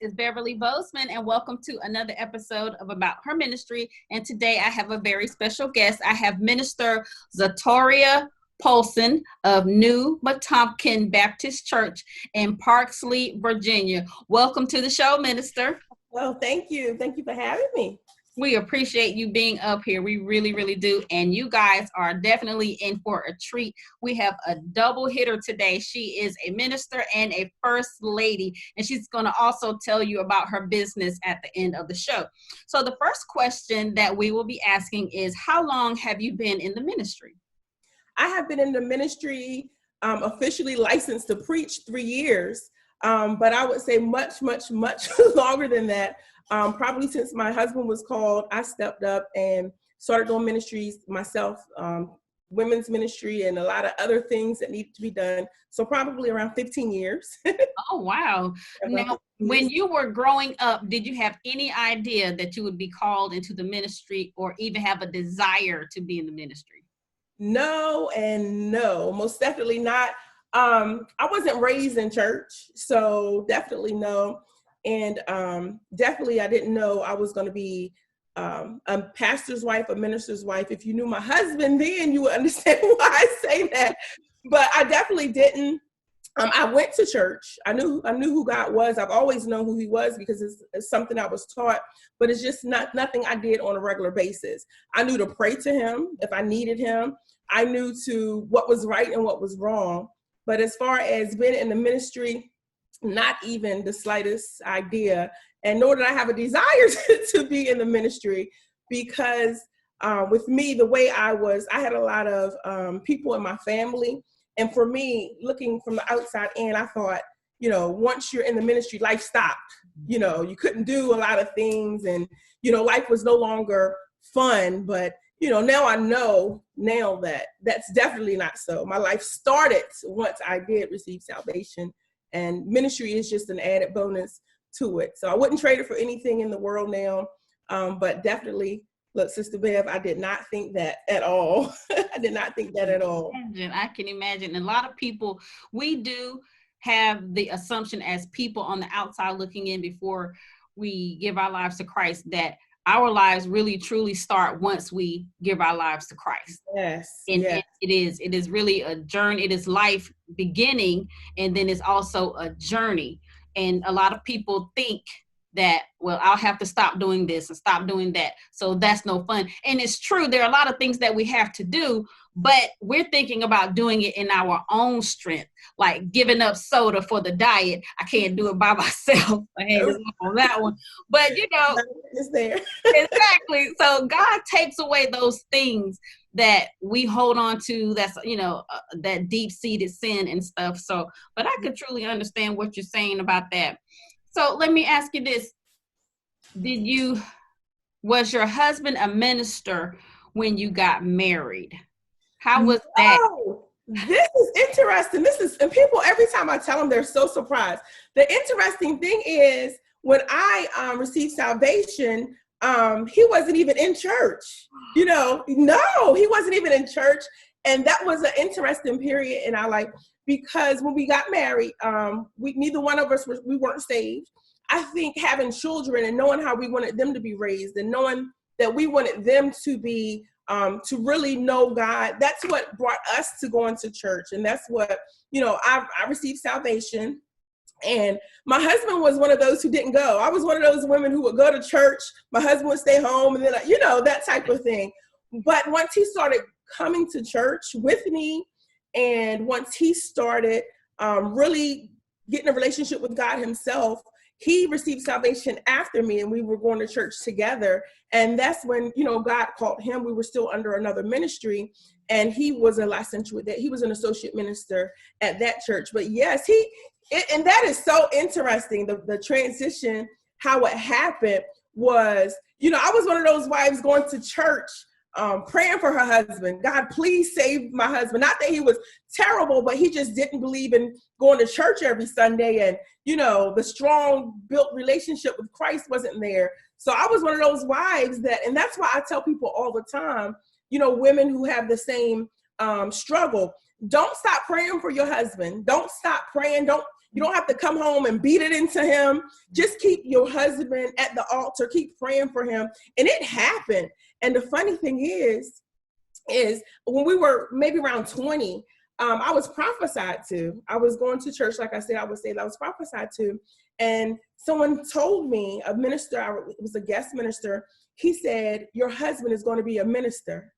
is Beverly Bozeman, and welcome to another episode of About Her Ministry. And today I have a very special guest. I have Minister Zatoria Poulson of New Wetumpka Baptist Church in Parksley, Virginia. Welcome to the show, Minister. Well, thank you. Thank you for having me. We appreciate you being up here. We really, really do. And you guys are definitely in for a treat. We have a double hitter today. She is a minister and a first lady, and she's going to also tell you about her business at the end of the show. So the first question that we will be asking is, how long have you been in the ministry? I have been in the ministry, officially licensed to preach 3 years, but I would say much longer than that. Probably since my husband was called, I stepped up and started doing ministries myself, women's ministry and a lot of other things that need to be done. So probably around 15 years. Oh, wow. Now, when you were growing up, did you have any idea that you would be called into the ministry or even have a desire to be in the ministry? No and no, most definitely not. I wasn't raised in church, so definitely no. And definitely, I didn't know I was going to be a pastor's wife, a minister's wife. If you knew my husband then, you would understand why I say that. But I definitely didn't. I went to church. I knew who God was. I've always known who he was because it's something I was taught. But it's just nothing I did on a regular basis. I knew to pray to him if I needed him. I knew what was right and what was wrong. But as far as being in the ministry, not even the slightest idea, and nor did I have a desire to be in the ministry because with me, the way I had a lot of people in my family. And for me, looking from the outside in, I thought, once you're in the ministry, life stopped. You couldn't do a lot of things and, life was no longer fun. But, now I know that that's definitely not so. My life started once I did receive salvation. And ministry is just an added bonus to it. So I wouldn't trade it for anything in the world now. But definitely, look, Sister Bev, I did not think that at all. I did not think that at all. I can imagine. And a lot of people, we do have the assumption as people on the outside looking in before we give our lives to Christ that our lives really truly start once we give our lives to Christ. Yes. And yes. It is really a journey. It is life beginning, and then it's also a journey. And a lot of people think that, well, I'll have to stop doing this and stop doing that. So that's no fun. And it's true. There are a lot of things that we have to do, but we're thinking about doing it in our own strength, like giving up soda for the diet. I can't do it by myself. I had to look on that one. But, it's there. Exactly. So God takes away those things that we hold on to, that's, that deep-seated sin and stuff. So, but I could truly understand what you're saying about that. So let me ask you this. Was your husband a minister when you got married? How was that? Oh, this is interesting. And people, every time I tell them, they're so surprised. The interesting thing is when I received salvation, he wasn't even in church. No, he wasn't even in church. And that was an interesting period in our life because when we got married, neither one of us we weren't saved. I think having children and knowing how we wanted them to be raised and knowing that we wanted them to be to really know God, that's what brought us to going to church. And that's what, I received salvation. And my husband was one of those who didn't go. I was one of those women who would go to church. My husband would stay home and then, that type of thing. But once he started coming to church with me, and once he started really getting a relationship with God himself, he received salvation after me, and we were going to church together. And that's when, God called him. We were still under another ministry, and he was a licensed with that. He was an associate minister at that church. But yes, and that is so interesting. The transition, how it happened was, I was one of those wives going to church, praying for her husband. God, please save my husband. Not that he was terrible, but he just didn't believe in going to church every Sunday. And, the strong built relationship with Christ wasn't there. So I was one of those wives and that's why I tell people all the time, women who have the same struggle, don't stop praying for your husband. Don't stop praying. Don't, You don't have to come home and beat it into him. Just keep your husband at the altar. Keep praying for him. And it happened. And the funny thing is when we were maybe around 20, I was prophesied to. I was going to church, like I said, I was prophesied to. And someone told me, a minister, it was a guest minister, he said, your husband is going to be a minister.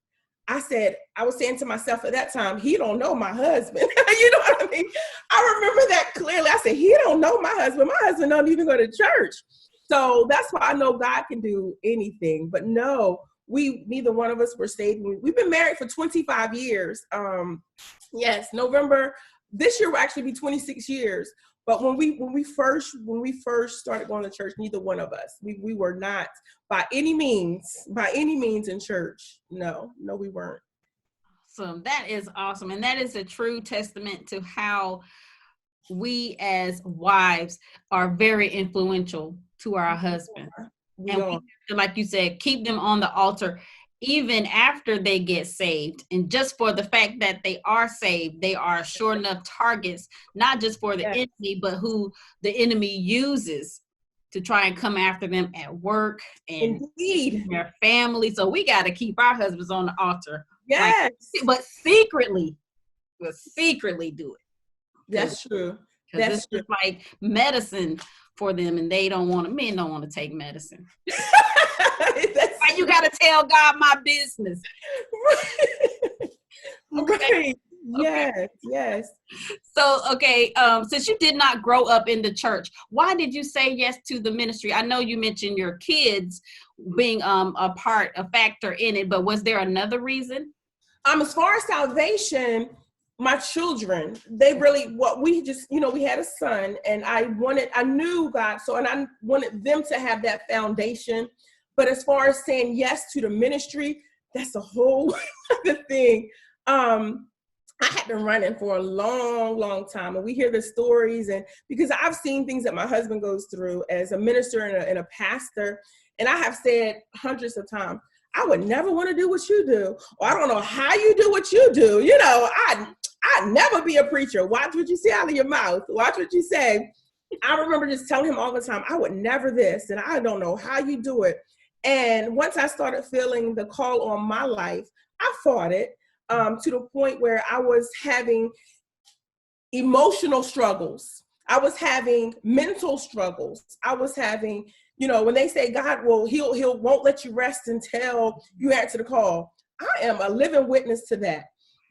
I was saying to myself at that time, he don't know my husband. You know what I mean? I remember that clearly. I said, he don't know my husband. My husband don't even go to church. So that's why I know God can do anything. But no, neither one of us were saved. We've been married for 25 years. Yes, November this year will actually be 26 years. But when we first started going to church, neither one of us, we were not by any means in church. No, we weren't. So that is awesome. And that is a true testament to how we as wives are very influential to our husbands. We have to, like you said, keep them on the altar even after they get saved. And just for the fact that they are saved, they are sure enough targets, not just for the enemy, but who the enemy uses to try and come after them at work and their family. So we got to keep our husbands on the altar. Yes. But secretly do it. That's true. Because it's just like medicine for them, and men don't want to take medicine. Why you got to tell God my business? Okay. Yes. So, since you did not grow up in the church, why did you say yes to the ministry? I know you mentioned your kids being a factor in it, but was there another reason? As far as salvation, my children, we had a son, and I knew God, and I wanted them to have that foundation. But as far as saying yes to the ministry, that's a whole other thing. I had been running for a long, long time, and we hear the stories, and because I've seen things that my husband goes through as a minister and a pastor, and I have said hundreds of times, I would never want to do what you do, or I don't know how you do what you do. You know, I'd never be a preacher. Watch what you say out of your mouth. Watch what you say. I remember just telling him all the time, I would never this, and I don't know how you do it. And once I started feeling the call on my life, I fought it to the point where I was having emotional struggles. I was having mental struggles. I was having, when they say God he'll won't let you rest until you answer the call. I am a living witness to that.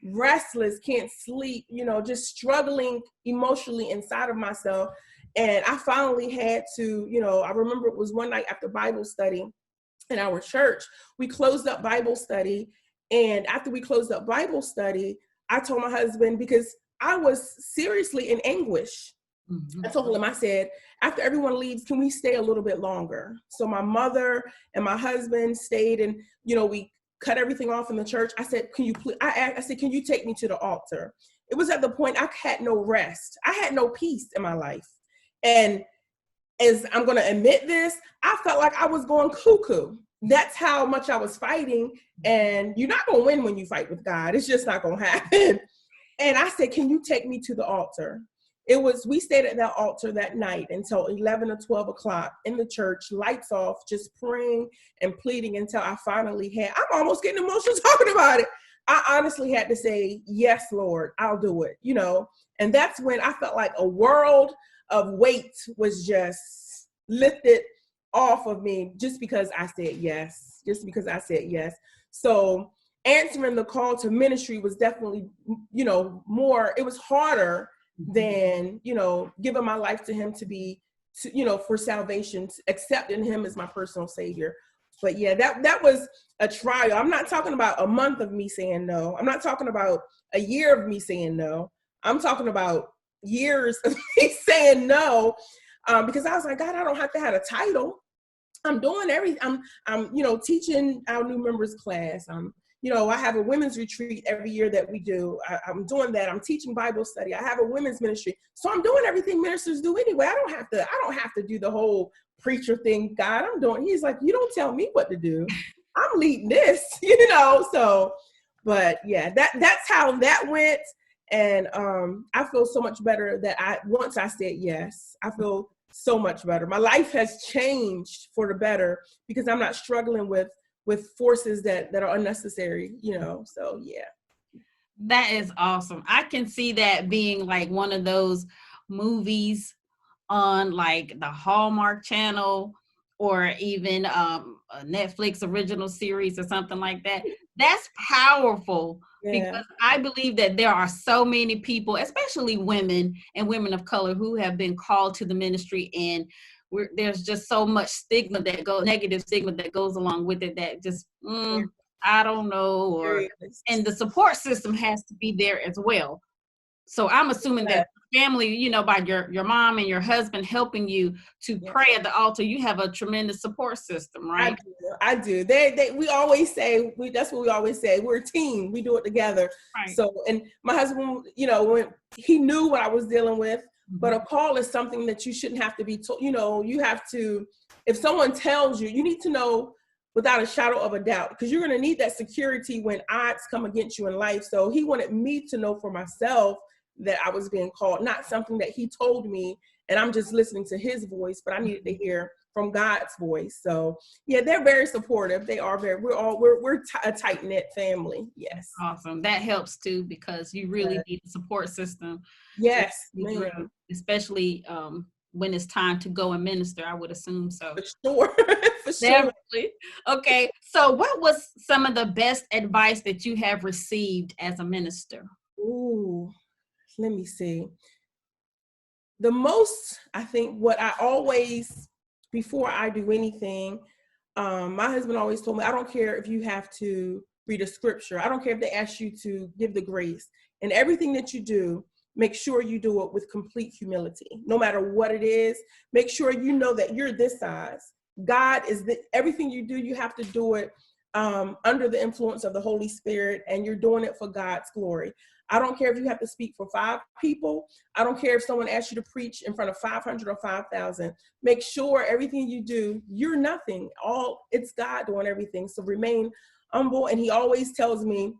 Restless, can't sleep, just struggling emotionally inside of myself. And I finally had to, I remember it was one night after Bible study in our church, we closed up Bible study. And after we closed up Bible study, I told my husband, because I was seriously in anguish. Mm-hmm. I told him, I said, after everyone leaves, can we stay a little bit longer? So my mother and my husband stayed, and, we cut everything off in the church. I said, can you please, I said, can you take me to the altar? It was at the point I had no rest. I had no peace in my life. And as I'm going to admit this, I felt like I was going cuckoo. That's how much I was fighting. And you're not going to win when you fight with God. It's just not going to happen. And I said, can you take me to the altar? We stayed at that altar that night until 11 or 12 o'clock in the church, lights off, just praying and pleading until I finally I'm almost getting emotional talking about it. I honestly had to say, yes, Lord, I'll do it, And that's when I felt like a world of weight was just lifted off of me just because I said yes, So answering the call to ministry was definitely, more, it was harder than, giving my life to him for salvation, accepting him as my personal savior. But yeah, that was a trial. I'm not talking about a month of me saying no. I'm not talking about a year of me saying no. I'm talking about years of me saying no, because I was like, God, I don't have to have a title. I'm doing everything. I'm teaching our new members class. I have a women's retreat every year that we do. I'm doing that. I'm teaching Bible study. I have a women's ministry. So I'm doing everything ministers do anyway. I don't have to do the whole preacher thing, God. He's like, you don't tell me what to do. I'm leading this, so, but yeah, that's how that went. And I feel so much better that once I said yes, I feel so much better. My life has changed for the better because I'm not struggling with forces that are unnecessary, so yeah. That is awesome. I can see that being like one of those movies on like the Hallmark Channel, or even a Netflix original series or something like that. That's powerful, Yeah. because I believe that there are so many people, especially women and women of color, who have been called to the ministry, and there's just so much stigma negative stigma that goes along with it, that just I don't know, There or is. and the support system has to be there as well. So I'm assuming that family, by your mom and your husband helping you to pray at the altar, you have a tremendous support system, right? I do. We always say, that's what we always say. We're a team. We do it together. Right. So, and my husband, when he knew what I was dealing with, but a call is something that you shouldn't have to be told. You have to, if someone tells you, you need to know without a shadow of a doubt, because you're going to need that security when odds come against you in life. So he wanted me to know for myself that I was being called, not something that he told me and I'm just listening to his voice, but I needed to hear from God's voice. So yeah, they're very supportive. They are we're a tight knit family. Yes. Awesome. That helps too, because you really need a support system. Yes, ma'am. Especially when it's time to go and minister, I would assume so. For sure. For sure. Definitely. Okay. So what was some of the best advice that you have received as a minister? Ooh, let me see. The most, I think, what I always, before I do anything, my husband always told me, I don't care if you have to read a scripture. I don't care if they ask you to give the grace. And everything that you do, make sure you do it with complete humility. No matter what it is, make sure you know that you're this size. God is everything you do, you have to do it under the influence of the Holy Spirit, and you're doing it for God's glory. I don't care if you have to speak for 5 people. I don't care if someone asks you to preach in front of 500 or 5,000. Make sure everything you do, you're nothing. It's God doing everything. So remain humble. And he always tells me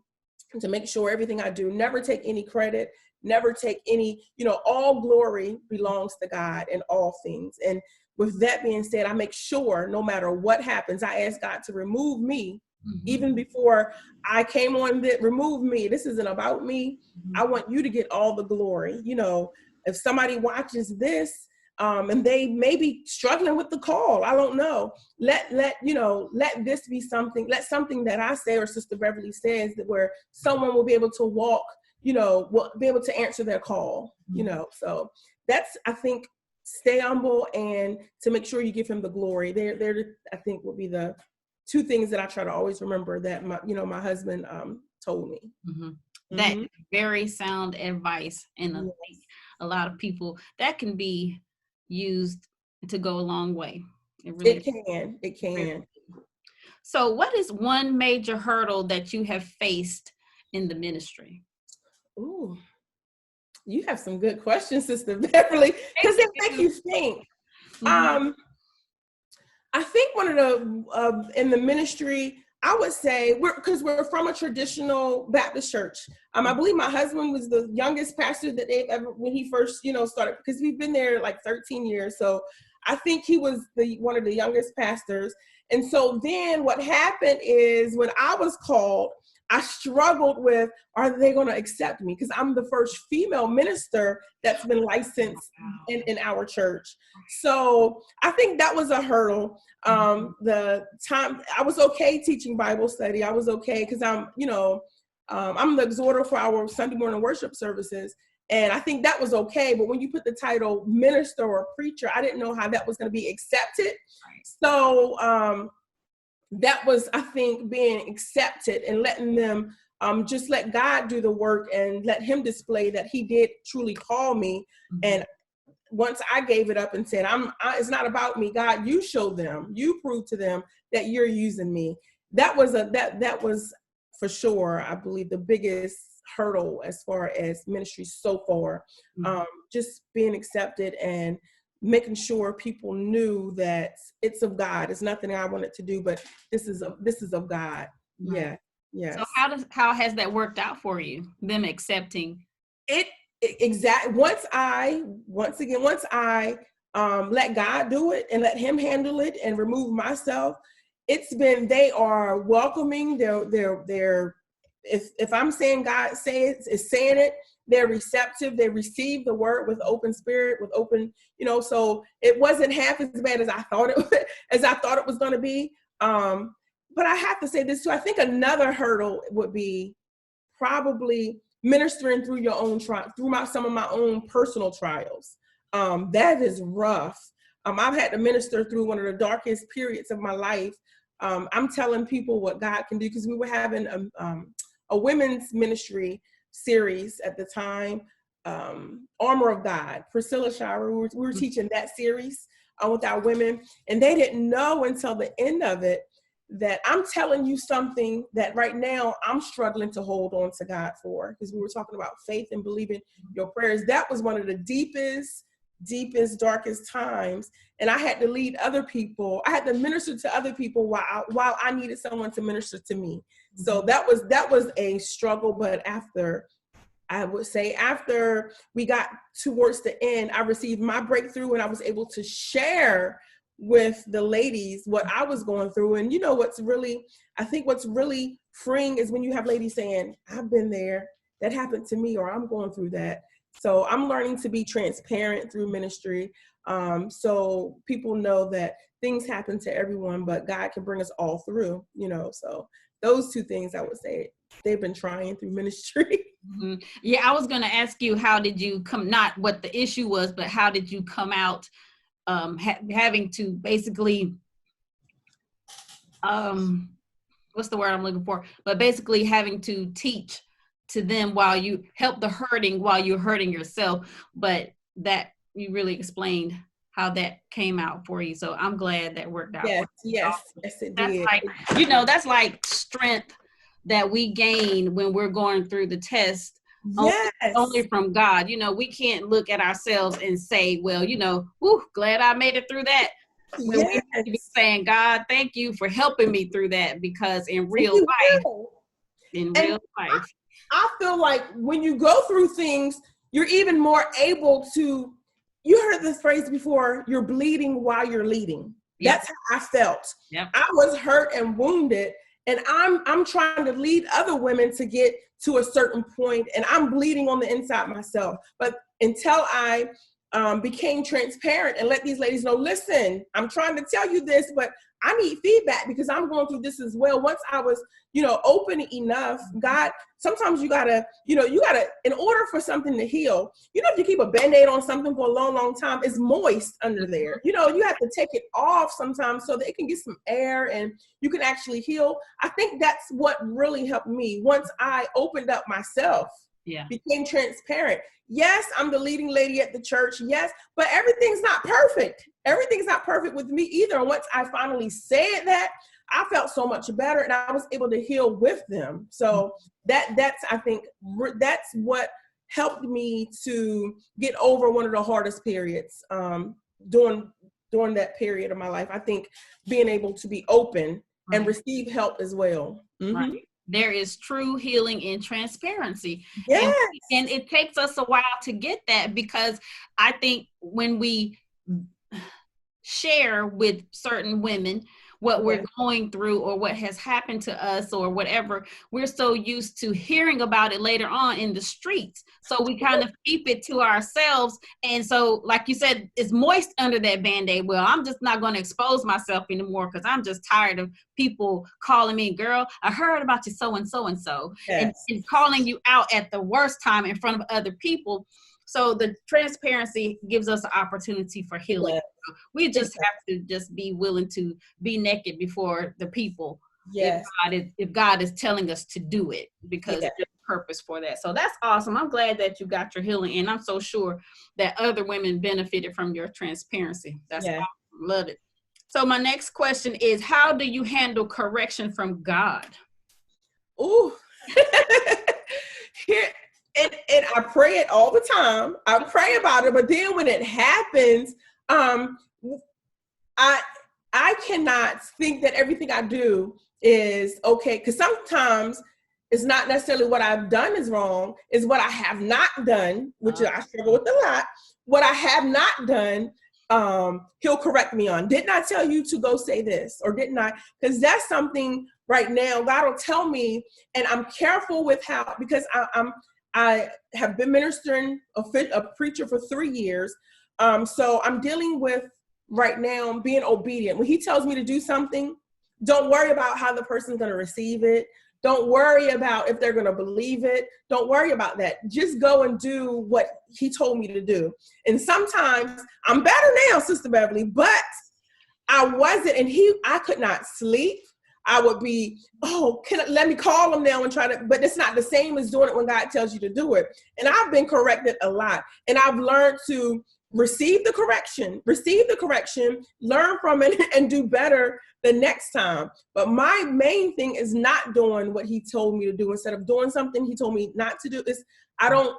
to make sure everything I do, never take any credit, never take any, all glory belongs to God in all things. And with that being said, I make sure no matter what happens, I ask God to remove me. Even before I came on, remove me. This isn't about me. I want you to get all the glory. If somebody watches this and they may be struggling with the call, I don't know. Let this be something. Let something that I say or Sister Beverly says that where someone will be able to walk. Will be able to answer their call. So that's, I think, stay humble and to make sure you give him the glory. There, I think, will be the 2 things that I try to always remember that my husband told me. That is very sound advice, and I think a lot of people that can be used to go a long way. It can. So what is one major hurdle that you have faced in the ministry? Ooh, you have some good questions, Sister Beverly, because they make you think. I think one of the in the ministry, I would say because we're from a traditional Baptist church. I believe my husband was the youngest pastor that they've ever, when he first started, because we've been there like 13 years. So I think he was one of the youngest pastors. And so then what happened is when I was called, I struggled with, are they going to accept me? Because I'm the first female minister that's been licensed in our church. So I think that was a hurdle. The time I was okay teaching Bible study. I was okay because I'm the exhorter for our Sunday morning worship services. And I think that was okay. But when you put the title minister or preacher, I didn't know how that was going to be accepted. So that was, I think, being accepted and letting them just let God do the work and let him display that he did truly call me. And once I gave it up and said, it's not about me, God, you show them, you prove to them that you're using me. That was that was for sure, I believe, the biggest hurdle as far as ministry so far. Just being accepted and making sure people knew that it's of God. It's nothing I wanted to do, but this is of God. Yeah. Yes. So how has that worked out for you? Them accepting Once I let God do it and let him handle it and remove myself, they are welcoming. They're if I'm saying God is saying it, they're receptive. They receive the word with open spirit, with open, so it wasn't half as bad as I thought it was going to be. But I have to say this too. I think another hurdle would be probably ministering through your own some of my own personal trials. That is rough. I've had to minister through one of the darkest periods of my life. I'm telling people what God can do, because we were having a women's ministry series at the time, Armor of God. Priscilla Shire, we were teaching that series with our women, and they didn't know until the end of it that I'm telling you something that right now I'm struggling to hold on to God for, because we were talking about faith and believing your prayers. That was one of the deepest, darkest times. And I had to lead other people. I had to minister to other people while I needed someone to minister to me. So that was a struggle. But after we got towards the end, I received my breakthrough, and I was able to share with the ladies what I was going through. And what's really freeing is when you have ladies saying, I've been there, that happened to me, or I'm going through that. So I'm learning to be transparent through ministry. So people know that things happen to everyone, but God can bring us all through, so those two things I would say they've been trying through ministry. Mm-hmm. Yeah, I was going to ask you, how did you not what the issue was, but how did you come out having to basically, what's the word I'm looking for? But basically having to teach to them while you help the hurting, while you're hurting yourself. But that you really explained how that came out for you. So I'm glad that worked out. Yes, it did. That's like strength that we gain when we're going through the test. Yes. Only from God. We can't look at ourselves and say, well, glad I made it through that. When we need to be saying, God, thank you for helping me through that, because in real life, I feel like when you go through things, you're even more able to, you heard this phrase before, you're bleeding while you're leading. Yep. That's how I felt. Yep. I was hurt and wounded, and I'm trying to lead other women to get to a certain point, and I'm bleeding on the inside myself. But until I became transparent and let these ladies know, listen, I'm trying to tell you this, but I need feedback because I'm going through this as well. Once I was, open enough, God, sometimes you gotta, in order for something to heal, if you keep a Band-Aid on something for a long, long time, it's moist under there. You have to take it off sometimes so that it can get some air and you can actually heal. I think that's what really helped me. Once I opened up myself, became transparent. Yes, I'm the leading lady at the church. Yes, but everything's not perfect. Everything's not perfect with me either. And once I finally said that, I felt so much better, and I was able to heal with them. So that's I think that's what helped me to get over one of the hardest periods during that period of my life. I think being able to be open and receive help as well. Mm-hmm. Right. There is true healing in transparency. Yes. And it takes us a while to get that, because I think when we share with certain women what we're going through or what has happened to us or whatever, we're so used to hearing about it later on in the streets. So we kind of keep it to ourselves. And so, like you said, it's moist under that Band-Aid. Well, I'm just not going to expose myself anymore because I'm just tired of people calling me, girl, I heard about you so-and-so and so, and calling you out at the worst time in front of other people. So the transparency gives us an opportunity for healing. Yes. We just have to just be willing to be naked before the people. Yes. If God is telling us to do it, because there's a purpose for that. So that's awesome. I'm glad that you got your healing, and I'm so sure that other women benefited from your transparency. That's awesome. Love it. So my next question is, how do you handle correction from God? Ooh. And I pray it all the time. I pray about it, but then when it happens, I cannot think that everything I do is okay. Because sometimes It's not necessarily what I've done is wrong, it's what I have not done, which I struggle with a lot. What I have not done, he'll correct me on. Didn't I tell you to go say this? Or didn't I? Because that's something right now God will tell me, and I'm careful with how, because I have been ministering, a preacher for 3 years. So I'm dealing with right now being obedient. When he tells me to do something, don't worry about how the person's going to receive it. Don't worry about if they're going to believe it. Don't worry about that. Just go and do what he told me to do. And sometimes I'm better now, Sister Beverly, but I wasn't, and I could not sleep. I would be, let me call them now and try to, but it's not the same as doing it when God tells you to do it. And I've been corrected a lot. And I've learned to receive the correction, learn from it, and do better the next time. But my main thing is not doing what he told me to do. Instead of doing something he told me not to do, I don't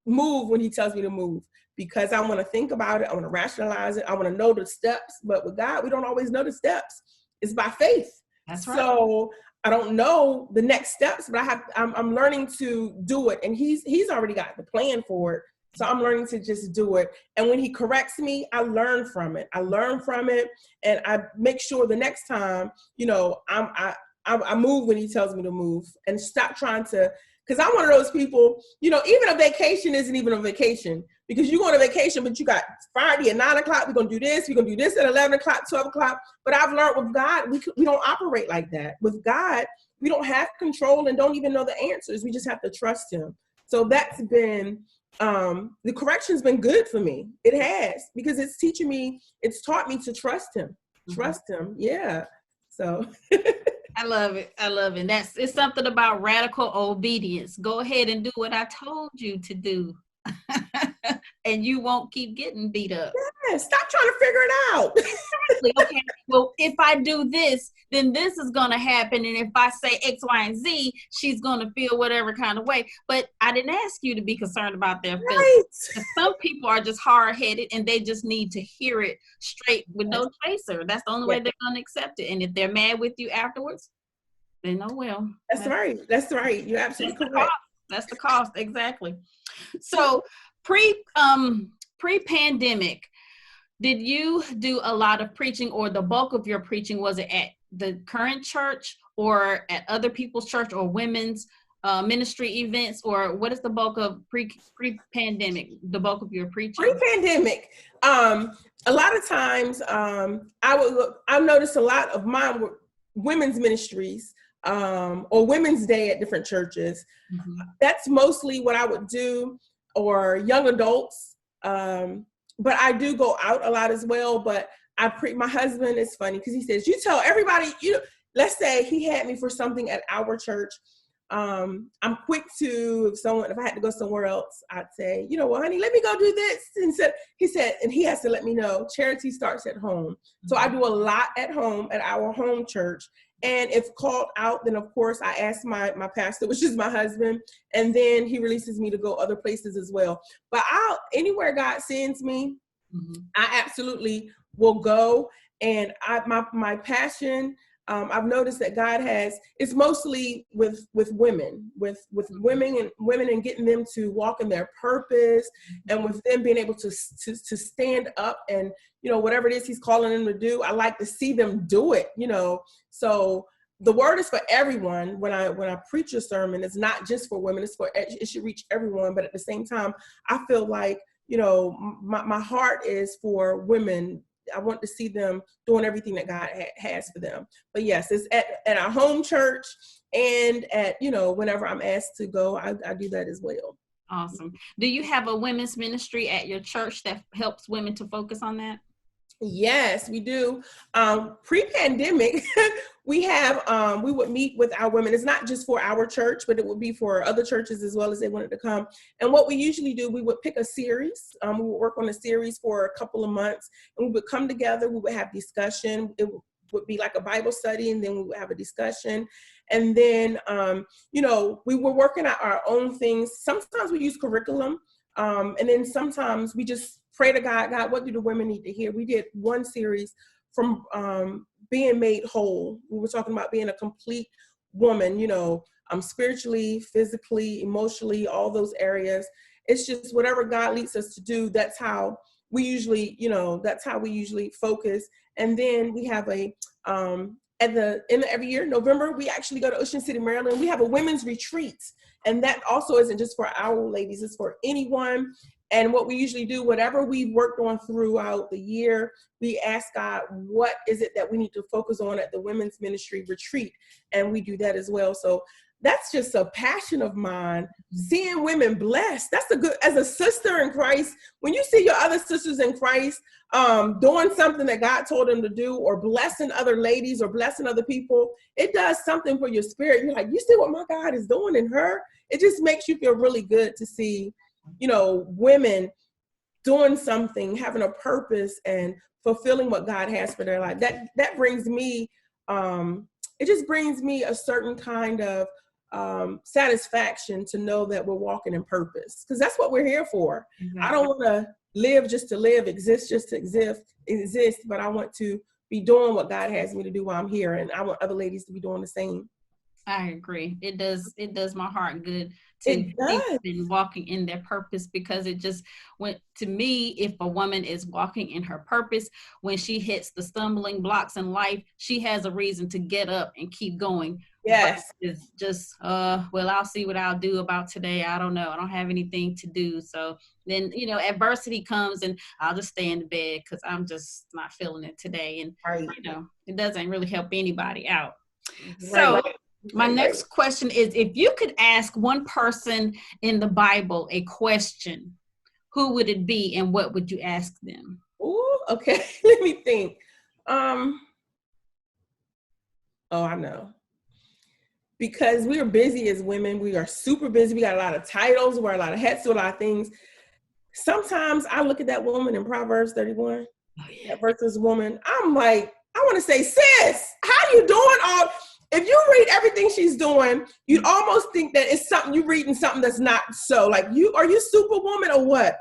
move when he tells me to move, because I want to think about it. I want to rationalize it. I want to know the steps. But with God, we don't always know the steps. It's by faith. That's right. So I don't know the next steps, but I'm learning to do it. And he's already got the plan for it. So I'm learning to just do it. And when he corrects me, I learn from it. And I make sure the next time, I move when he tells me to move, and stop trying to, because I'm one of those people, even a vacation isn't even a vacation, because you go on a vacation, but you got Friday at 9 o'clock, we're going to do this at 11 o'clock, 12 o'clock. But I've learned with God, we don't operate like that. With God, we don't have control and don't even know the answers. We just have to trust him. So that's been, the correction's been good for me. It has, because it's taught me to trust him. Yeah. So I love it. And it's something about radical obedience. Go ahead and do what I told you to do. And you won't keep getting beat up. Yeah, stop trying to figure it out. Exactly. Okay, well, if I do this, then this is going to happen. And if I say X, Y, and Z, she's going to feel whatever kind of way. But I didn't ask you to be concerned about their feelings. Right. Some people are just hard-headed, and they just need to hear it straight with no chaser. That's the only way they're going to accept it. And if they're mad with you afterwards, then oh well. That's right. You're absolutely correct. That's the cost. Exactly. So pre-pandemic, did you do a lot of preaching, or the bulk of your preaching, was it at the current church or at other people's church or women's ministry events, or what is the bulk of pre-pandemic, the bulk of your preaching? Pre-pandemic, a lot of times I've noticed a lot of my women's ministries or Women's Day at different churches. Mm-hmm. That's mostly what I would do, or young adults. But I do go out a lot as well. But my husband is funny, because he says, you tell everybody, let's say he had me for something at our church. I'm quick to, if I had to go somewhere else, I'd say, well, honey, let me go do this. And he has to let me know, charity starts at home. So I do a lot at home, at our home church. And if called out, then of course I ask my pastor, which is my husband, and then he releases me to go other places as well. But anywhere God sends me, I absolutely will go. And my passion, I've noticed that God it's mostly with women, with women and getting them to walk in their purpose, and with them being able to stand up and, whatever it is he's calling them to do, I like to see them do it, So the word is for everyone. When I preach a sermon, it's not just for women, it should reach everyone. But at the same time, I feel like, my heart is for women. I want to see them doing everything that God has for them. But yes, it's at our home church, and at, whenever I'm asked to go, I do that as well. Awesome. Do you have a women's ministry at your church that helps women to focus on that? Yes, we do. Pre-pandemic, we would meet with our women. It's not just for our church, but it would be for other churches as well, as they wanted to come. And what we usually do, we would pick a series. We would work on a series for a couple of months, and we would come together. We would have discussion. It would be like a Bible study, and then we would have a discussion. And then, we were working out our own things. Sometimes we use curriculum. And then sometimes we just pray to God, what do the women need to hear? We did one series from being made whole. We were talking about being a complete woman, spiritually, physically, emotionally, all those areas. It's just whatever God leads us to do. That's how we usually, focus. And then we have a, at the end of every year, November, we actually go to Ocean City, Maryland. We have a women's retreat. And that also isn't just for our ladies, it's for anyone. And what we usually do, whatever we've worked on throughout the year, we ask God, what is it that we need to focus on at the women's ministry retreat? And we do that as well. So that's just a passion of mine, seeing women blessed. That's as a sister in Christ, when you see your other sisters in Christ doing something that God told them to do, or blessing other ladies or blessing other people, it does something for your spirit. You're like, you see what my God is doing in her? It just makes you feel really good to see, women doing something, having a purpose and fulfilling what God has for their life. That brings me, it just brings me a certain kind of satisfaction to know that we're walking in purpose, because that's what we're here for. Exactly. I don't want to live just to live, exist just to exist, but I want to be doing what God has me to do while I'm here, and I want other ladies to be doing the same. I agree. It does my heart good to be walking in their purpose, because it just went to me, if a woman is walking in her purpose, when she hits the stumbling blocks in life, she has a reason to get up and keep going. Yes. It's just, well, I'll see what I'll do about today. I don't know. I don't have anything to do. So then, adversity comes and I'll just stay in the bed because I'm just not feeling it today. And, it doesn't really help anybody out. Right. So my next question is, if you could ask one person in the Bible a question, who would it be and what would you ask them? Oh, okay. Let me think. Oh, I know. Because we are busy as women. We are super busy. We got a lot of titles. We wear a lot of hats, do a lot of things. Sometimes I look at that woman in Proverbs 31, that versus woman. I'm like, I want to say, sis, how you doing? If you read everything she's doing, you'd almost think that it's something you reading something that's not so. Like, are you superwoman or what?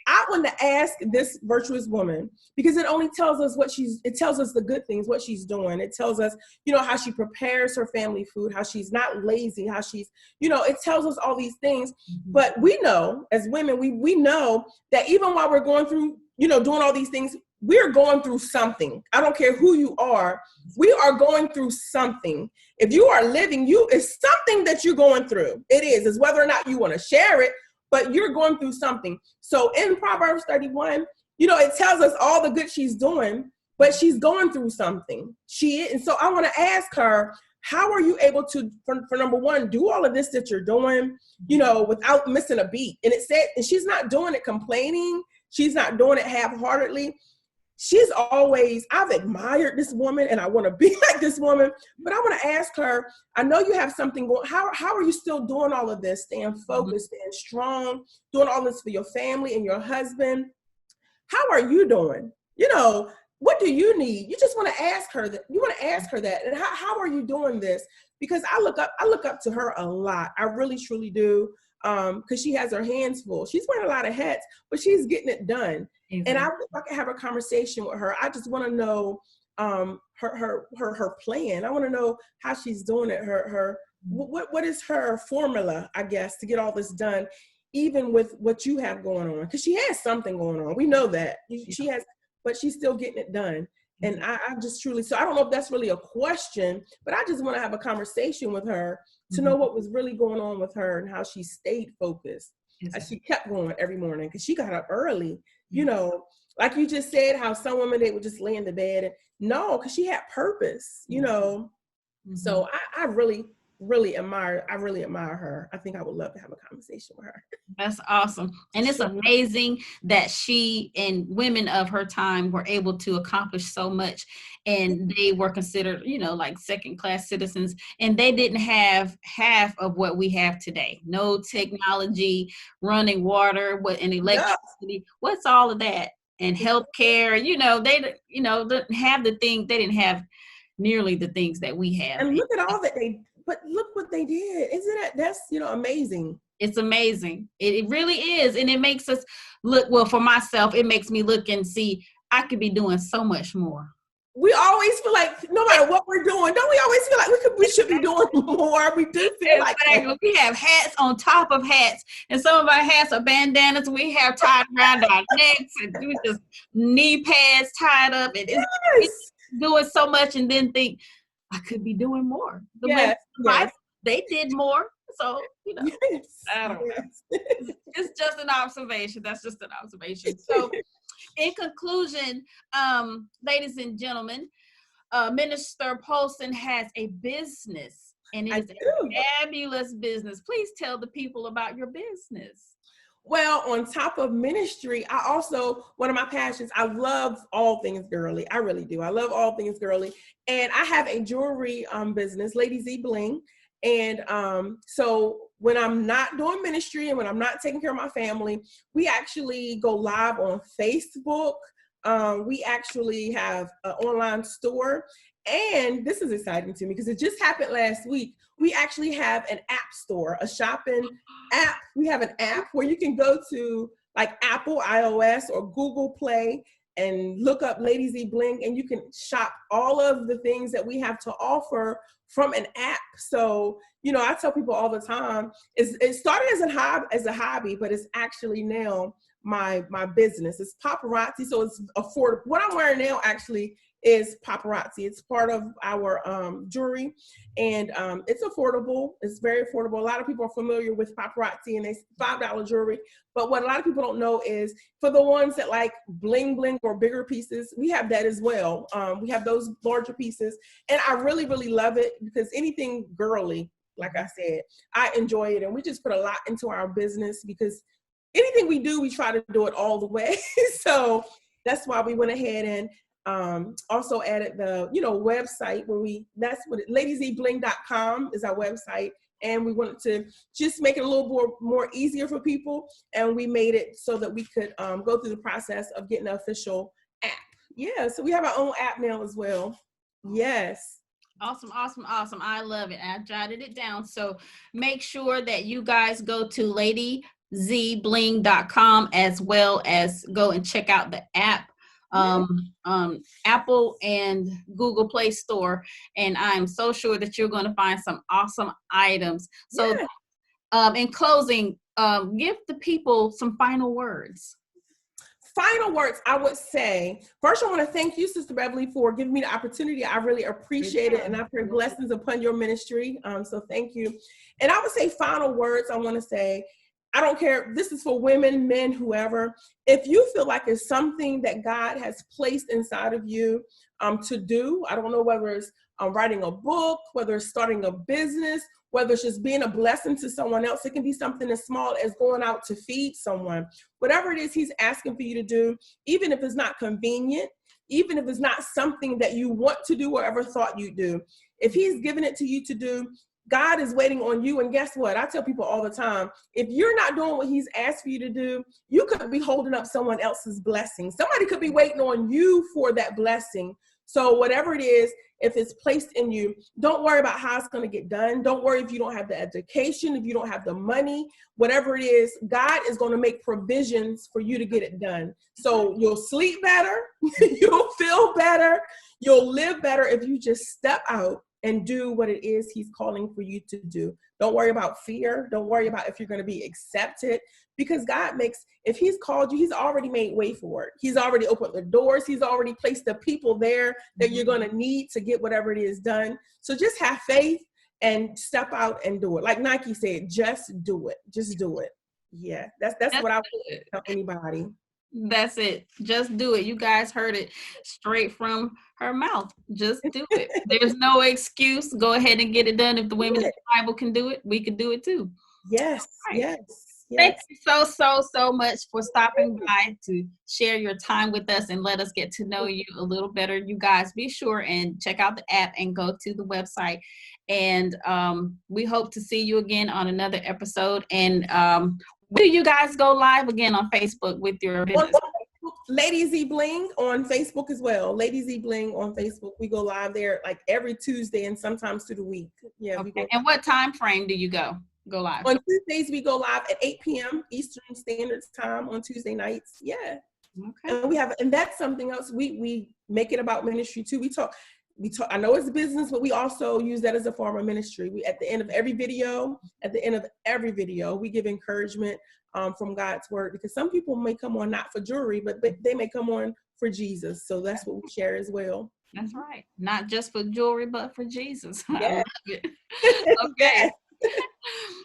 I want to ask this virtuous woman, because it only tells us it tells us the good things, what she's doing. It tells us, how she prepares her family food, how she's not lazy, how she's, it tells us all these things. Mm-hmm. But we know as women, we know that even while we're going through, doing all these things, we're going through something. I don't care who you are. We are going through something. If you are living, it's something that you're going through. It is. It's whether or not you want to share it, but you're going through something. So in Proverbs 31, it tells us all the good she's doing, but she's going through something. And so I want to ask her, how are you able to, for number one, do all of this that you're doing, without missing a beat? And it said, and she's not doing it complaining. She's not doing it half-heartedly. I've admired this woman and I want to be like this woman, but I want to ask her, I know you have something going, how are you still doing all of this, staying focused, staying strong, doing all this for your family and your husband? How are you doing? What do you need? You just want to ask her that. You want to ask her that. And how are you doing this? Because I look up to her a lot. I really, truly do. Because she has her hands full. She's wearing a lot of hats, but she's getting it done. Mm-hmm. And if I can have a conversation with her, I just want to know her plan. I want to know how she's doing it. What is her formula, I guess, to get all this done, even with what you have going on? Because she has something going on. We know that she has, but she's still getting it done. And I just truly, so I don't know if that's really a question, but I just want to have a conversation with her to know what was really going on with her and how she stayed focused. As she kept going every morning, because she got up early, like you just said, how some women, they would just lay in the bed. And no, because she had purpose, So I really admire her. I think I would love to have a conversation with her. That's awesome. And it's amazing that she and women of her time were able to accomplish so much, and they were considered, like second-class citizens, and they didn't have half of what we have today. No technology, running water, and electricity. What's all of that? And healthcare, they didn't have the thing. They didn't have nearly the things that we have. And look at all that but look what they did. That's amazing. It's amazing. It really is. And it makes us look, well, for myself, it makes me look and see, I could be doing so much more. we always feel like no matter what we're doing, don't we always feel like we should be doing more? We do feel like that. We have hats on top of hats, and some of our hats are bandanas we have tied around our necks, and we just knee pads tied up, and it's doing so much, and then think I could be doing more. The women, they did more, so you know. I don't know. It's just an observation. That's just an observation. So, in conclusion, ladies and gentlemen, Minister Poulson has a business, and it is a fabulous business. Please tell the people about your business. Well, on top of ministry, I also, one of my passions, I love all things girly. I really do. I love all things girly. And I have a jewelry business, Lady Z Bling. And so when I'm not doing ministry and when I'm not taking care of my family, we actually go live on Facebook. We actually have an online store. And this is exciting to me because it just happened last week. We actually have an app store, a shopping app. We have an app where you can go to like Apple, iOS, or Google Play and look up Lady Z Bling, and you can shop all of the things that we have to offer from an app. So, you know, I tell people all the time, it started as a hobby, but it's actually now my business. It's paparazzi, so it's affordable. What I'm wearing now actually is paparazzi. It's part of our jewelry, and it's affordable. It's very affordable. A lot of people are familiar with paparazzi, and it's $5 jewelry. But what a lot of people don't know is for the ones that like bling bling or bigger pieces, we have that as well. We have those larger pieces, and I really, really love it because anything girly, like I said, I enjoy it, and we just put a lot into our business because anything we do, we try to do it all the way. So that's why we went ahead and also added the, website where ladyzbling.com is our website. And we wanted to just make it a little more easier for people. And we made it so that we could go through the process of getting an official app. Yeah. So we have our own app now as well. Yes. Awesome. I love it. I jotted it down. So make sure that you guys go to ladyzbling.com as well as go and check out the app. Apple and Google Play Store, and I'm so sure that you're going to find some awesome items. So in closing, give the people some final words. Final words, I would say, first I want to thank you, Sister Beverly, for giving me the opportunity. I really appreciate it, and I pray blessings upon your ministry. So thank you. And I would say final words, I want to say, I don't care, this is for women, men, whoever. If you feel like it's something that God has placed inside of you to do, I don't know whether it's writing a book, whether it's starting a business, whether it's just being a blessing to someone else. It can be something as small as going out to feed someone. Whatever it is he's asking for you to do, even if it's not convenient, even if it's not something that you want to do or ever thought you'd do, if he's given it to you to do, God is waiting on you. And guess what? I tell people all the time, if you're not doing what he's asked for you to do, you could be holding up someone else's blessing. Somebody could be waiting on you for that blessing. So whatever it is, if it's placed in you, don't worry about how it's going to get done. Don't worry if you don't have the education, if you don't have the money, whatever it is, God is going to make provisions for you to get it done. So you'll sleep better, you'll feel better, you'll live better if you just step out and do what it is he's calling for you to do. Don't worry about fear. Don't worry about if you're going to be accepted, because God makes, if he's called you, he's already made way for it. He's already opened the doors. He's already placed the people there that you're going to need to get whatever it is done. So just have faith and step out and do it. Like Nike said, just do it. Just do it. Yeah, that's what I would tell anybody. That's it. Just do it. You guys heard it straight from her mouth. Just do it. There's no excuse. Go ahead and get it done. If the women in the Bible can do it, we can do it too. Yes. Right. Yes. Thank you so much for stopping by to share your time with us and let us get to know you a little better. You guys be sure and check out the app and go to the website. And we hope to see you again on another episode. And do you guys go live again on Facebook with your business? Lady Z Bling on Facebook as well. Lady Z Bling on Facebook. We go live there like every Tuesday and sometimes through the week. Yeah. Okay. And what time frame do you go live? On Tuesdays, we go live at 8 p.m. Eastern Standard Time on Tuesday nights. Yeah. Okay. And that's something else. We make it about ministry too. We talk. I know it's business, but we also use that as a form of ministry. We at the end of every video, we give encouragement from God's word, because some people may come on not for jewelry, but they may come on for Jesus. So that's what we share as well. That's right. Not just for jewelry, but for Jesus. I Yeah. love it. Okay. Yes.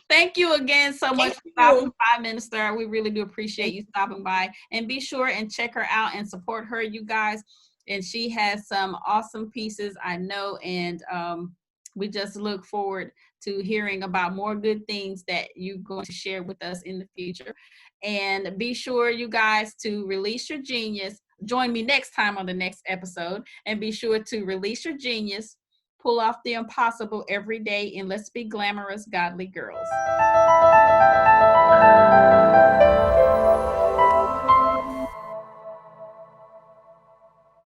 Thank you again so much Thank for stopping you. by, Minister. We really do appreciate you stopping by. And be sure and check her out and support her, you guys. And she has some awesome pieces, I know. And we just look forward to hearing about more good things that you're going to share with us in the future. And be sure, you guys, to release your genius. Join me next time on the next episode. And be sure to release your genius, pull off the impossible every day, and let's be glamorous, godly girls.